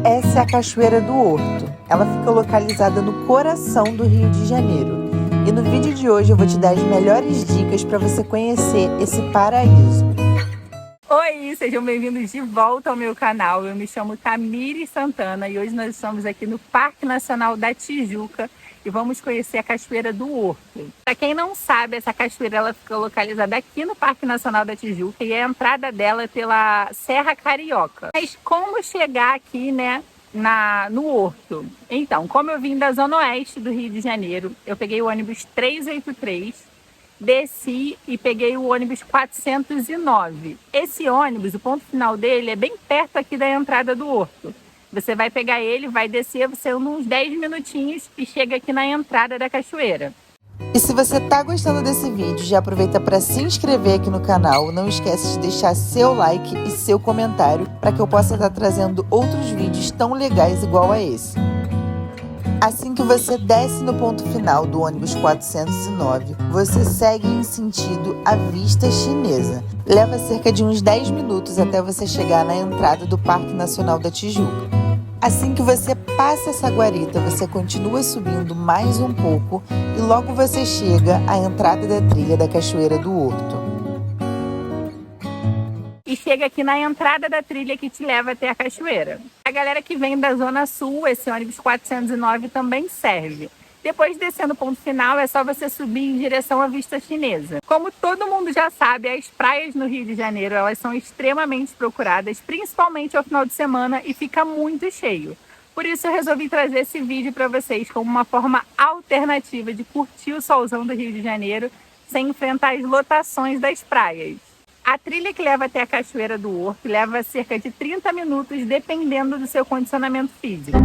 Essa é a Cachoeira do Horto. Ela fica localizada no coração do Rio de Janeiro. E no vídeo de hoje eu vou te dar as melhores dicas para você conhecer esse paraíso. Oi, sejam bem-vindos de volta ao meu canal. Eu me chamo Tamires Santana e hoje nós estamos aqui no Parque Nacional da Tijuca e vamos conhecer a Cachoeira do Horto. Para quem não sabe, essa cachoeira ela fica localizada aqui no Parque Nacional da Tijuca e a entrada dela é pela Serra Carioca. Mas como chegar aqui, no Horto? Então, como eu vim da Zona Oeste do Rio de Janeiro, eu peguei o ônibus 383, desci e peguei o ônibus 409. Esse ônibus, o ponto final dele é bem perto aqui da entrada do Horto. Você vai pegar ele, vai descer, você anda uns 10 minutinhos e chega aqui na entrada da cachoeira. E se você tá gostando desse vídeo, já aproveita para se inscrever aqui no canal. Não esquece de deixar seu like e seu comentário para que eu possa estar trazendo outros vídeos tão legais igual a esse. Assim que você desce no ponto final do ônibus 409, você segue em sentido à Vista Chinesa. Leva cerca de uns 10 minutos até você chegar na entrada do Parque Nacional da Tijuca. Assim que você passa essa guarita, você continua subindo mais um pouco e logo você chega à entrada da trilha da Cachoeira do Horto. E chega aqui na entrada da trilha que te leva até a cachoeira. A galera que vem da Zona Sul, esse ônibus 409 também serve. Depois de descer no ponto final, é só você subir em direção à Vista Chinesa. Como todo mundo já sabe, as praias no Rio de Janeiro elas são extremamente procuradas, principalmente ao final de semana, e fica muito cheio. Por isso eu resolvi trazer esse vídeo para vocês como uma forma alternativa de curtir o solzão do Rio de Janeiro sem enfrentar as lotações das praias. A trilha que leva até a Cachoeira do Horto leva cerca de 30 minutos, dependendo do seu condicionamento físico.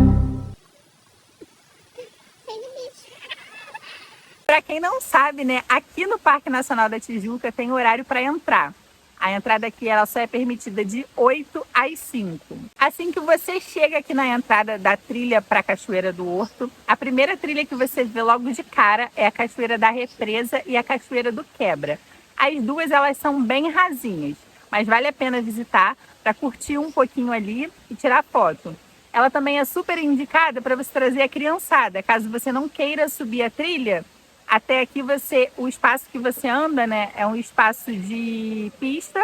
Para quem não sabe, aqui no Parque Nacional da Tijuca tem horário para entrar. A entrada aqui ela só é permitida de 8 às 5. Assim que você chega aqui na entrada da trilha para a Cachoeira do Horto, a primeira trilha que você vê logo de cara é a Cachoeira da Represa e a Cachoeira do Quebra. As duas elas são bem rasinhas, mas vale a pena visitar para curtir um pouquinho ali e tirar foto. Ela também é super indicada para você trazer a criançada, caso você não queira subir a trilha. Até aqui o espaço que você anda, é um espaço de pista,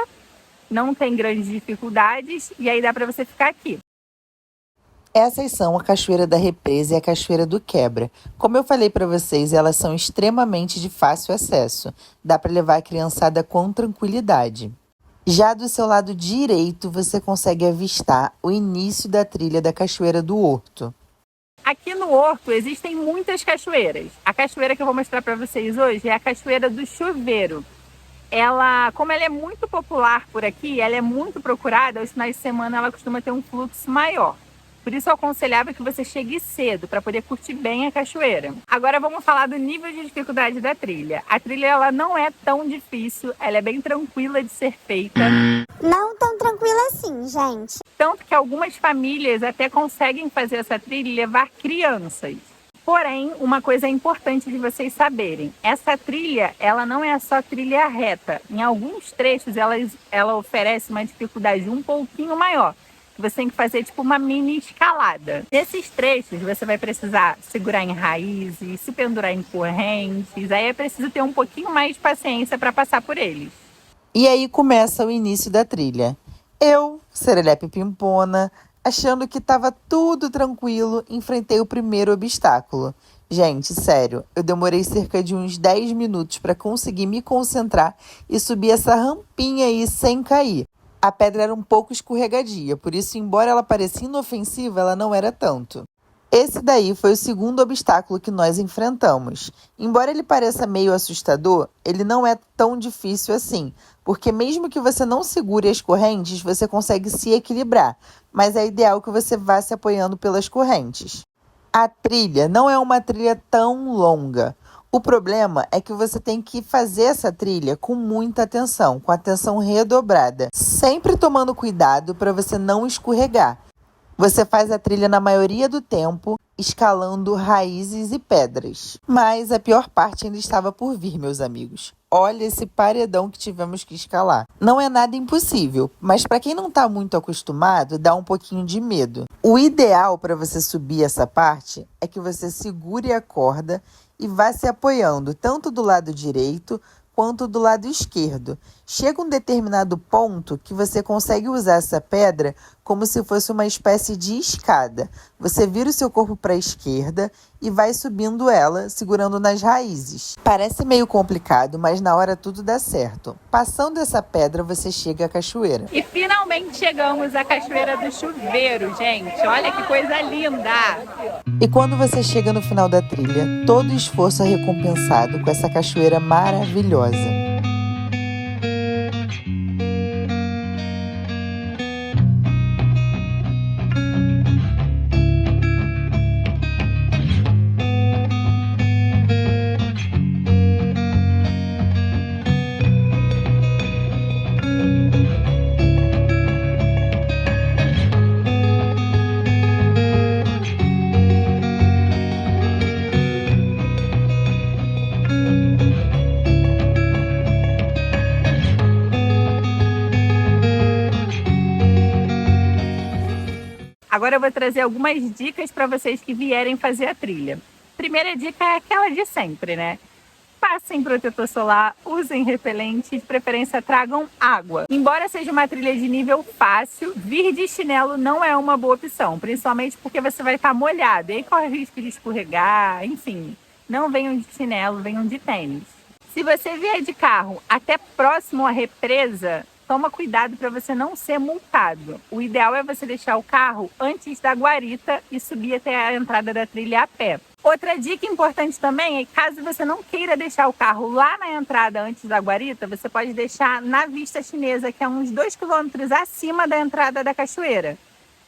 não tem grandes dificuldades e aí dá para você ficar aqui. Essas são a Cachoeira da Represa e a Cachoeira do Quebra. Como eu falei para vocês, elas são extremamente de fácil acesso. Dá para levar a criançada com tranquilidade. Já do seu lado direito, você consegue avistar o início da trilha da Cachoeira do Horto. Aqui no Horto existem muitas cachoeiras. A cachoeira que eu vou mostrar para vocês hoje é a Cachoeira do Chuveiro. Como ela é muito popular por aqui, ela é muito procurada, aos finais de semana ela costuma ter um fluxo maior. Por isso eu aconselhava que você chegue cedo para poder curtir bem a cachoeira. Agora vamos falar do nível de dificuldade da trilha. A trilha ela não é tão difícil, ela é bem tranquila de ser feita. Não tão tranquila assim, gente. Tanto que algumas famílias até conseguem fazer essa trilha e levar crianças. Porém, uma coisa importante de vocês saberem, essa trilha, ela não é só trilha reta. Em alguns trechos, ela oferece uma dificuldade um pouquinho maior. Você tem que fazer tipo uma mini escalada. Nesses trechos, você vai precisar segurar em raízes, se pendurar em correntes. Aí é preciso ter um pouquinho mais de paciência para passar por eles. E aí começa o início da trilha. Eu, serelepe pimpona, achando que estava tudo tranquilo, enfrentei o primeiro obstáculo. Gente, sério, eu demorei cerca de uns 10 minutos para conseguir me concentrar e subir essa rampinha aí sem cair. A pedra era um pouco escorregadia, por isso, embora ela parecia inofensiva, ela não era tanto. Esse daí foi o segundo obstáculo que nós enfrentamos. Embora ele pareça meio assustador, ele não é tão difícil assim, porque mesmo que você não segure as correntes, você consegue se equilibrar, mas é ideal que você vá se apoiando pelas correntes. A trilha não é uma trilha tão longa. O problema é que você tem que fazer essa trilha com muita atenção, com atenção redobrada, sempre tomando cuidado para você não escorregar. Você faz a trilha na maioria do tempo, escalando raízes e pedras. Mas a pior parte ainda estava por vir, meus amigos. Olha esse paredão que tivemos que escalar. Não é nada impossível, mas para quem não está muito acostumado, dá um pouquinho de medo. O ideal para você subir essa parte é que você segure a corda e vá se apoiando tanto do lado direito quanto do lado esquerdo. Chega um determinado ponto que você consegue usar essa pedra como se fosse uma espécie de escada. Você vira o seu corpo para a esquerda e vai subindo ela, segurando nas raízes. Parece meio complicado, mas na hora tudo dá certo. Passando essa pedra, você chega à cachoeira. E finalmente chegamos à Cachoeira do Chuveiro, gente. Olha que coisa linda! E quando você chega no final da trilha, todo o esforço é recompensado com essa cachoeira maravilhosa. Agora eu vou trazer algumas dicas para vocês que vierem fazer a trilha. Primeira dica é aquela de sempre, né? Passem protetor solar, usem repelente e de preferência tragam água. Embora seja uma trilha de nível fácil, vir de chinelo não é uma boa opção, principalmente porque você vai estar molhado e aí corre risco de escorregar, enfim. Não venham de chinelo, venham de tênis. Se você vier de carro até próximo à represa, toma cuidado para você não ser multado. O ideal é você deixar o carro antes da guarita e subir até a entrada da trilha a pé. Outra dica importante também é que caso você não queira deixar o carro lá na entrada antes da guarita, você pode deixar na Vista Chinesa, que é uns 2 quilômetros acima da entrada da cachoeira.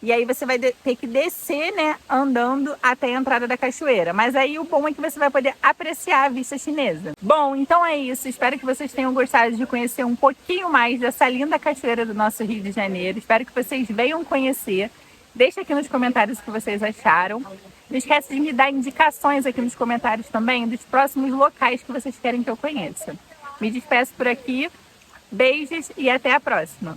E aí você vai ter que descer, né, andando até a entrada da cachoeira. Mas aí o bom é que você vai poder apreciar a Vista Chinesa. Bom, então é isso. Espero que vocês tenham gostado de conhecer um pouquinho mais dessa linda cachoeira do nosso Rio de Janeiro. Espero que vocês venham conhecer. Deixa aqui nos comentários o que vocês acharam. Não esquece de me dar indicações aqui nos comentários também dos próximos locais que vocês querem que eu conheça. Me despeço por aqui. Beijos e até a próxima.